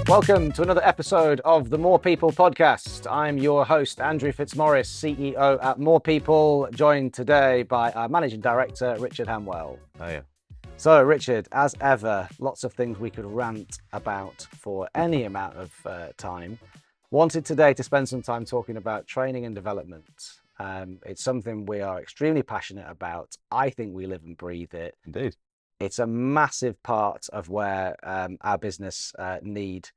Welcome to another episode of the More People podcast. I'm your host, Andrew Fitzmaurice, CEO at More People, joined today by our Managing Director, Richard Hamwell. Oh, yeah. So, Richard, as ever, lots of things we could rant about for any amount of time. Wanted today to spend some time talking about training and development. It's something we are extremely passionate about. I think we live and breathe it. Indeed. It's a massive part of where our business need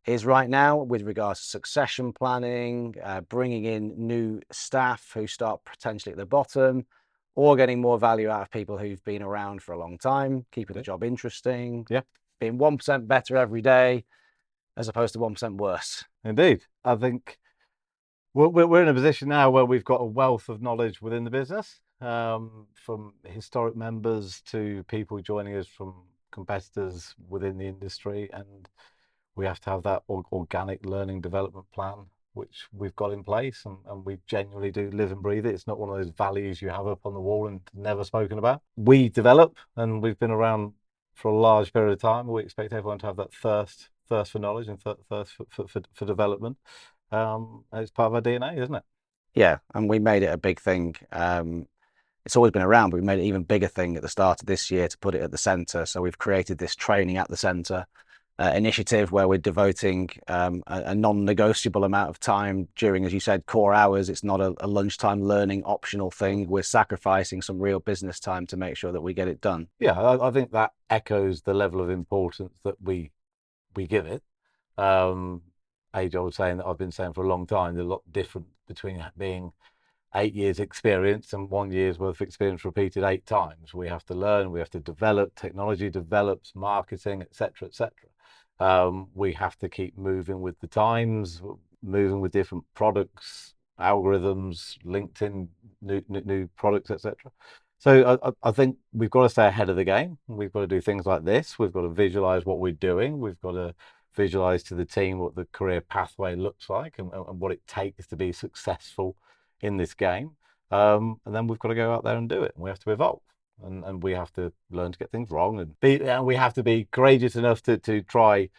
is right now with regards to succession planning, bringing in new staff who start potentially at the bottom, or getting more value out of people who've been around for a long time, keeping the job interesting, being 1% better every day, as opposed to 1% worse. Indeed. I think we're in a position now where we've got a wealth of knowledge within the business, from historic members to people joining us from competitors within the industry, and we have to have that organic learning development plan, which we've got in place, and we genuinely do live and breathe it. It's not one of those values you have up on the wall and never spoken about. We develop, and we've been around for a large period of time. We expect everyone to have that thirst for knowledge and thirst for development. It's part of our DNA, isn't it? Yeah, and we made it a big thing. It's always been around, but we made it an even bigger thing at the start of this year to put it at the centre. So we've created this training at the centre initiative where we're devoting a non-negotiable amount of time during, as you said, core hours. It's not a lunchtime learning optional thing. We're sacrificing some real business time to make sure that we get it done. Yeah, I think that echoes the level of importance that we give it. Age-old saying that I've been saying for a long time, there's a lot different between being 8 years experience and 1 year's worth of experience repeated 8 times. We have to learn, we have to develop, technology develops, marketing, etc., etc. We have to keep moving with the times, moving with different products, algorithms, LinkedIn, new products, etc. So I think we've got to stay ahead of the game. We've got to do things like this. We've got to visualize what we're doing. We've got to visualize to the team what the career pathway looks like and what it takes to be successful in this game. And then we've got to go out there and do it. And we have to evolve. And we have to learn to get things wrong, and we have to be courageous enough to try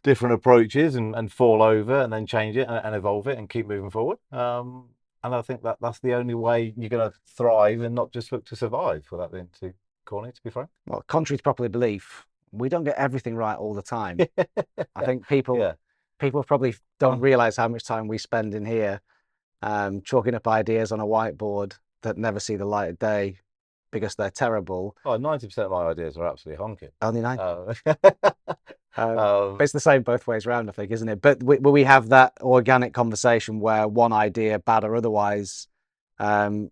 different approaches and fall over and then change it and evolve it and keep moving forward. And I think that's the only way you're going to thrive and not just look to survive, without being too corny, to be frank. Well, contrary to popular belief, we don't get everything right all the time. I think people probably don't realize how much time we spend in here chalking up ideas on a whiteboard that never see the light of day because they're terrible. Oh, 90% of my ideas are absolutely honking. Only 90%. But it's the same both ways around, I think, isn't it? But we have that organic conversation where one idea, bad or otherwise,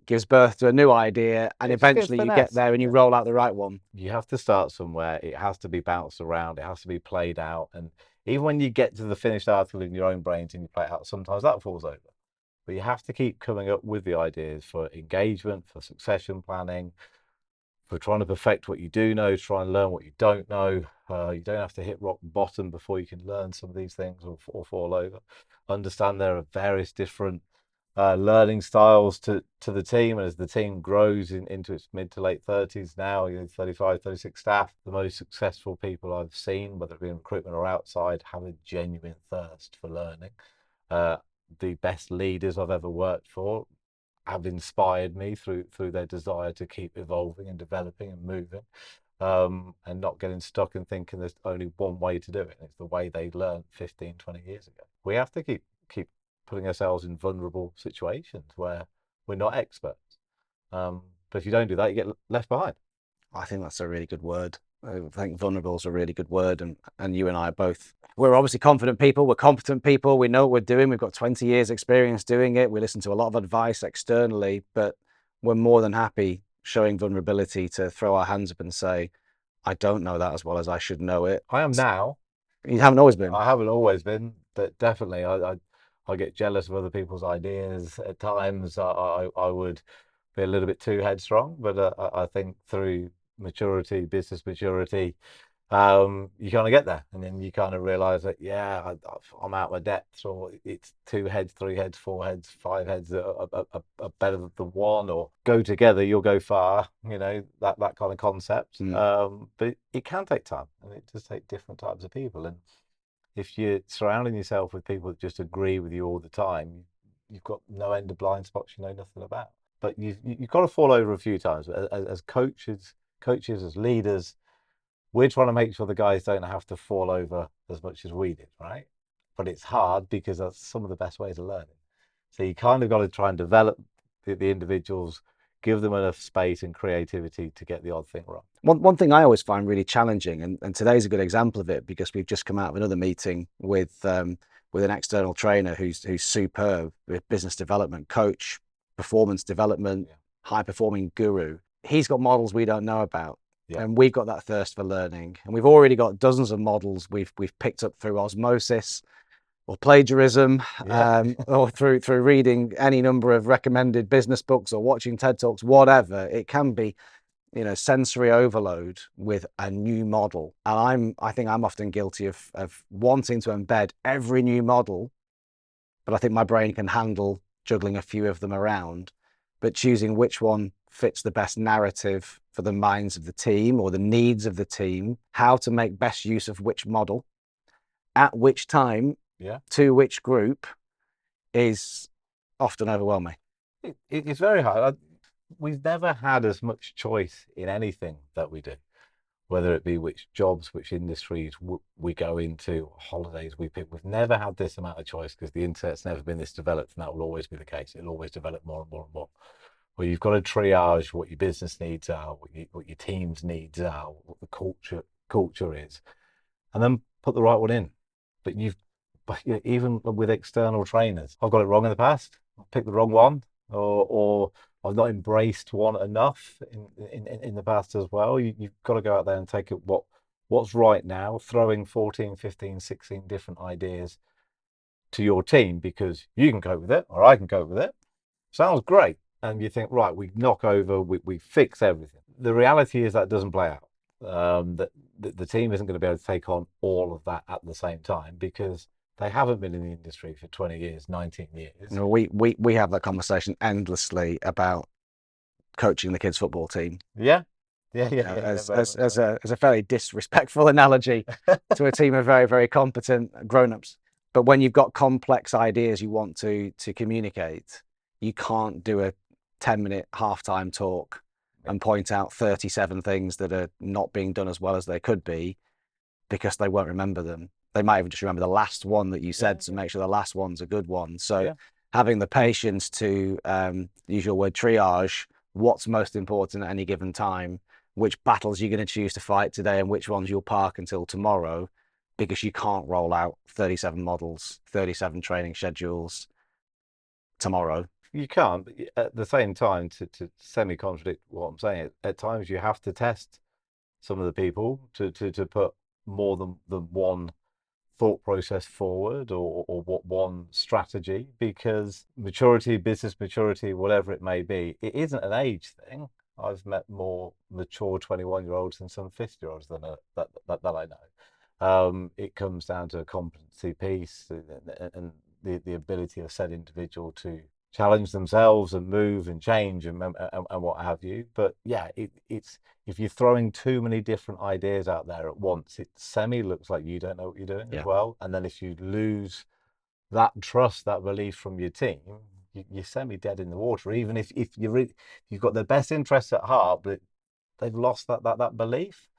gives birth to a new idea, and eventually you get there and you roll out the right one. You have to start somewhere. It has to be bounced around. It has to be played out. And even when you get to the finished article in your own brains and you play it out, sometimes that falls over. But you have to keep coming up with the ideas for engagement, for succession planning, for trying to perfect what you do know, try and learn what you don't know. You don't have to hit rock bottom before you can learn some of these things or fall over. Understand there are various different learning styles to the team, and as the team grows into its mid to late 30s now, 35, 36 staff, the most successful people I've seen, whether it be in recruitment or outside, have a genuine thirst for learning. The best leaders I've ever worked for have inspired me through their desire to keep evolving and developing and moving, and not getting stuck and thinking there's only one way to do it. It's the way they learned 15, 20 years ago. We have to keep putting ourselves in vulnerable situations where we're not experts. But if you don't do that, you get left behind. I think that's a really good word. I think vulnerable is a really good word, and you and I both, we're obviously confident people, we're competent people, we know what we're doing, we've got 20 years experience doing it, we listen to a lot of advice externally, but we're more than happy showing vulnerability to throw our hands up and say, I don't know that as well as I should know it. I am now. You haven't always been. I haven't always been, but definitely I get jealous of other people's ideas at times. I would be a little bit too headstrong, but I think through maturity, business maturity, you kind of get there, and then you kind of realize that I'm out of my depth, or it's 2 heads, 3 heads, 4 heads, 5 heads are better than one, or go together you'll go far, that kind of concept. But it can take time, and it does take different types of people, and If you're surrounding yourself with people that just agree with you all the time, you've got no end of blind spots you know nothing about. But you've got to fall over a few times. As coaches, as leaders, we're trying to make sure the guys don't have to fall over as much as we did, right? But it's hard because that's some of the best ways of learning. So you kind of got to try and develop the individuals, give them enough space and creativity to get the odd thing wrong. One thing I always find really challenging, and today's a good example of it because we've just come out of another meeting with an external trainer who's superb with business development coach, performance development, Yeah. high performing guru. He's got models we don't know about. Yeah. And we've got that thirst for learning, and we've already got dozens of models we've picked up through osmosis or plagiarism, Yeah. or through reading any number of recommended business books or watching TED Talks, whatever. It can be, sensory overload with a new model. And I think I'm often guilty of wanting to embed every new model, but I think my brain can handle juggling a few of them around, but choosing which one fits the best narrative for the minds of the team or the needs of the team, how to make best use of which model, at which time, Yeah. to which group, is often overwhelming. It's very hard. We've never had as much choice in anything that we do, whether it be which jobs, which industries we go into, holidays we pick. We've never had this amount of choice because the internet's never been this developed, and that will always be the case. It'll always develop more and more and more. Where you've got to triage what your business needs are, what your team's needs are, what the culture is, and then put the right one in. But even with external trainers, I've got it wrong in the past. I've picked the wrong one, or I've not embraced one enough in the past as well. You've got to go out there and take it what's right now, throwing 14, 15, 16 different ideas to your team because you can cope with it or I can cope with it. Sounds great. And you think, right, we knock over, we fix everything. The reality is that doesn't play out. That the team isn't going to be able to take on all of that at the same time because they haven't been in the industry for 20 years, 19 years. We have that conversation endlessly about coaching the kids' football team. Yeah. Yeah, yeah, yeah, yeah, As very much so. a fairly disrespectful analogy to a team of very, very competent grown-ups. But when you've got complex ideas you want to communicate, you can't do a 10-minute halftime talk and point out 37 things that are not being done as well as they could be because they won't remember them. They might even just remember the last one that you said to make sure the last one's a good one. So having the patience to use your word triage, what's most important at any given time, which battles you're going to choose to fight today and which ones you'll park until tomorrow, because you can't roll out 37 models, 37 training schedules tomorrow. You can't, but at the same time, to semi-contradict what I'm saying, at times you have to test some of the people to put more than one thought process forward or what one strategy because maturity, business maturity, whatever it may be, it isn't an age thing. I've met more mature 21-year-olds than some 50-year-olds that I know. It comes down to a competency piece and the ability of said individual to challenge themselves and move and change and what have you. But yeah, it's if you're throwing too many different ideas out there at once, it semi looks like you don't know what you're doing as well. And then if you lose that trust, that belief from your team, you're semi dead in the water. Even if you've got their best interests at heart, but they've lost that belief,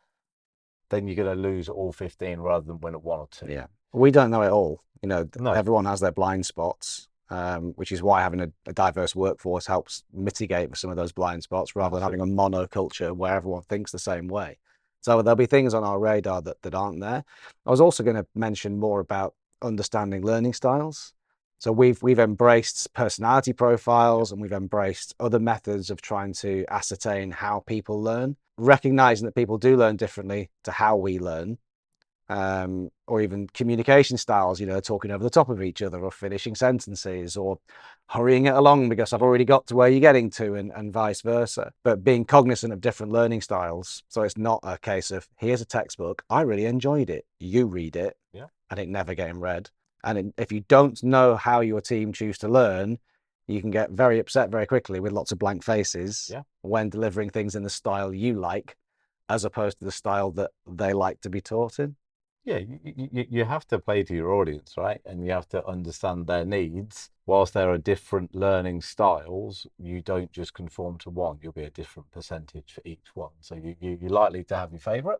then you're going to lose all 15 rather than win at one or two. Yeah, we don't know it all. No. Everyone has their blind spots. Which is why having a diverse workforce helps mitigate some of those blind spots rather than having a monoculture where everyone thinks the same way. So there'll be things on our radar that aren't there. I was also going to mention more about understanding learning styles. So we've embraced personality profiles and we've embraced other methods of trying to ascertain how people learn, recognizing that people do learn differently to how we learn. Or even communication styles, talking over the top of each other or finishing sentences or hurrying it along because I've already got to where you're getting to and vice versa. But being cognizant of different learning styles. So it's not a case of here's a textbook, I really enjoyed it, you read it, and it never getting read. And if you don't know how your team choose to learn, you can get very upset very quickly with lots of blank faces when delivering things in the style you like, as opposed to the style that they like to be taught in. Yeah, you have to play to your audience, right? And you have to understand their needs. Whilst there are different learning styles, you don't just conform to one. You'll be a different percentage for each one. So you're likely to have your favorite,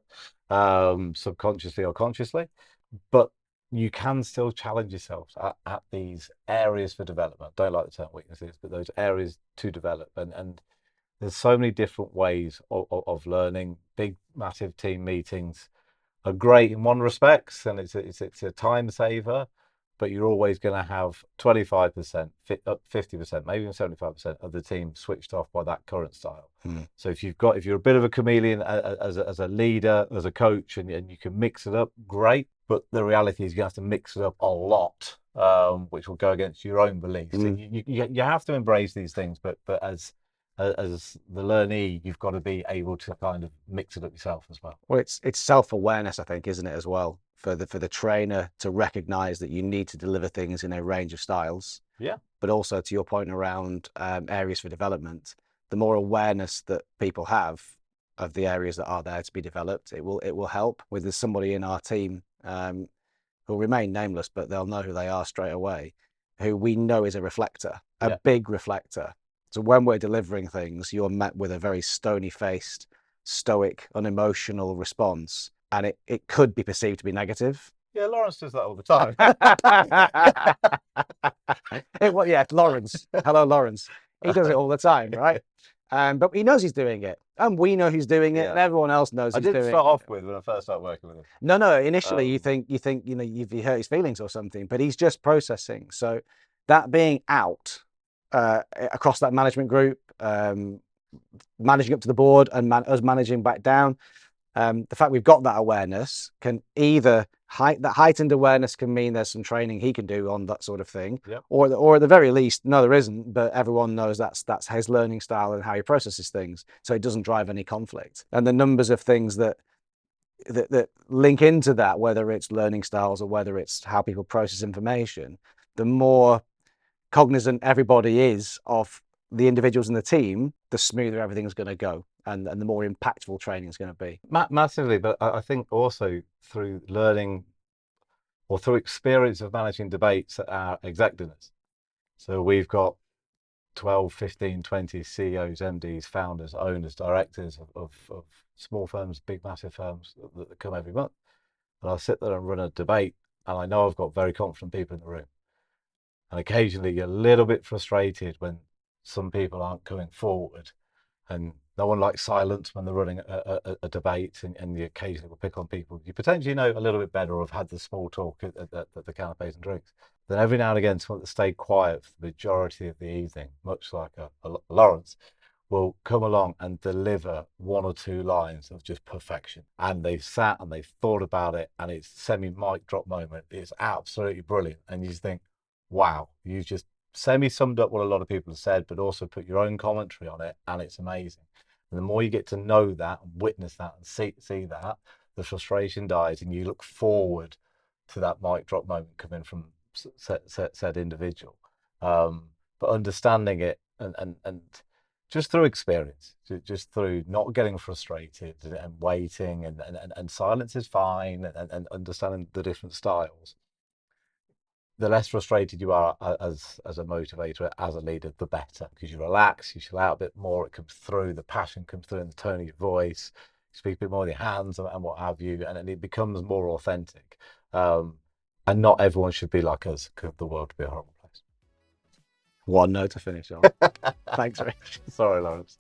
subconsciously or consciously, but you can still challenge yourself at these areas for development. Don't like the term weaknesses, but those areas to develop. And there's so many different ways of learning. Big, massive team meetings are great in one respects, and it's a time saver, but you're always going to have 25%, 50%, maybe even 75% of the team switched off by that current style. So if you're a bit of a chameleon as a leader, as a coach, and you can mix it up, great. But the reality is you have to mix it up a lot, which will go against your own beliefs. So Mm. you have to embrace these things, but as the learnee, you've got to be able to kind of mix it up yourself as well. Well, it's self-awareness, I think, isn't it, as well, for the trainer to recognize that you need to deliver things in a range of styles, Yeah. but also to your point around areas for development. The more awareness that people have of the areas that are there to be developed, it will help. With there's somebody in our team who'll remain nameless, but they'll know who they are straight away, who we know is a reflector, a Yeah. big reflector. So when we're delivering things, you're met with a very stony faced, stoic, unemotional response. And it could be perceived to be negative. Yeah, Lawrence does that all the time. Well, yeah, Lawrence. Hello, Lawrence. He does it all the time, right? But he knows he's doing it, and we know he's doing it, Yeah. and everyone else knows I he's didn't doing it. start off with when I first started working with him. No. Initially, you Um, think you've hurt his feelings or something, but he's just processing. So that being out across that management group, managing up to the board, and us managing back down. The fact we've got that awareness can either that heightened awareness can mean there's some training he can do on that sort of thing, yeah. or at the very least, no, there isn't. But everyone knows that's his learning style and how he processes things, so it doesn't drive any conflict. And the numbers of things that link into that, whether it's learning styles or whether it's how people process information, the more cognizant everybody is of the individuals in the team, the smoother everything's going to go, and the more impactful training is going to be. Massively, but I think also through learning or through experience of managing debates at our exec dinners. So we've got 12, 15, 20 CEOs, MDs, founders, owners, directors of small firms, big, massive firms that come every month. And I'll sit there and run a debate, and I know I've got very confident people in the room. And occasionally you're a little bit frustrated when some people aren't coming forward, and no one likes silence when they're running a debate, and you occasionally will pick on people you potentially know a little bit better or have had the small talk at the canapes and drinks. Then every now and again, someone that stayed quiet for the majority of the evening, much like a Lawrence, will come along and deliver one or two lines of just perfection. And they've sat and they've thought about it, and it's semi mic drop moment. It's absolutely brilliant. And you just think, wow, you've just semi summed up what a lot of people have said, but also put your own commentary on it, and it's amazing. And the more you get to know that and witness that and see that, the frustration dies, and you look forward to that mic drop moment coming from said individual. But understanding it and just through experience, just through not getting frustrated and waiting, and silence is fine, and understanding the different styles, the less frustrated you are as a motivator, as a leader, the better, because you relax, you chill out a bit more, it comes through, the passion comes through in the tone of your voice, you speak a bit more with your hands and what have you, and it becomes more authentic. And not everyone should be like us, because the world would be a horrible place. One note to finish on. Thanks, Rich. Sorry, Lawrence.